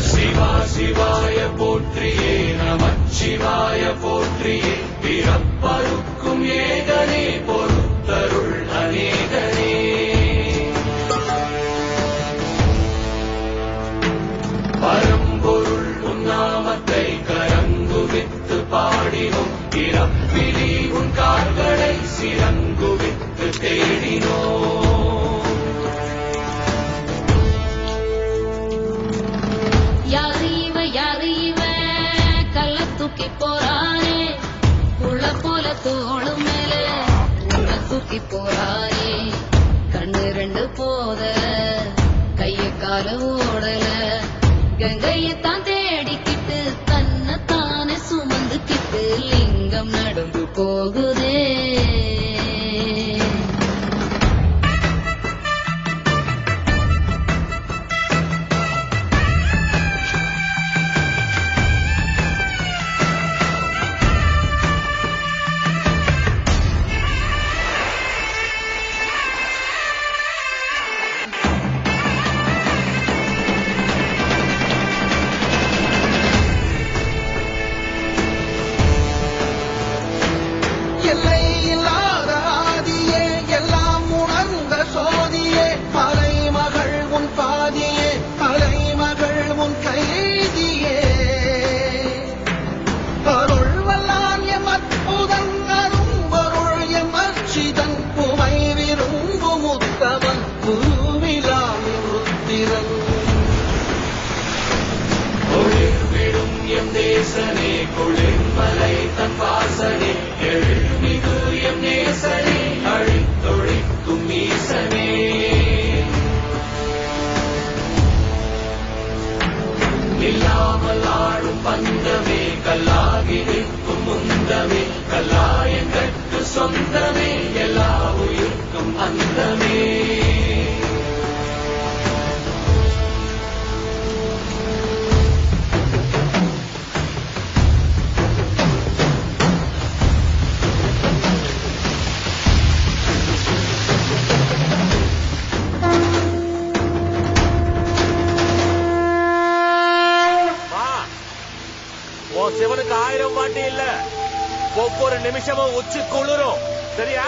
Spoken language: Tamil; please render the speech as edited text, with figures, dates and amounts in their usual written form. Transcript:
சிவா சிவாய போற்றியே நமச்சிவாய போற்றியே பிறப்பருக்கும் ஏகனே பொறுத்தருள் அநேகனே பரம்பொருள் உன்னாமத்தை கரங்குவித்து பாடினோம் பிறப்பிலி உன் கால்களை சிறங்குவித்து தேடினோம் யாரு இவ கல்ல தூக்கி போறானே உள்ள போல தோளு மேல உள்ள தூக்கி போறானே கண்ணு ரெண்டு போத கைய கால ஓடல கங்கையத்தான் தேடிக்கிட்டு தன்னைத்தானே சுமந்துக்கிட்டு லிங்கம் நடந்து போகுதே நேசனே குளிர்மலை தன் வாசனே எழுமிகு எம் நேசனே அழித்தொழிக்கும் ஈசனே இல்லாமல் ஆடும் பந்தமே கல்லாகி நிற்கும் முந்தமே கல்லாயங்கட்கு சொந்தமே எல்லா உயிர்க்கும் அந்தமே சிவனுக்கு 1000 வாட்டி இல்ல ஒவ்வொரு நிமிஷமும் உச்சி குளிரும் சரியா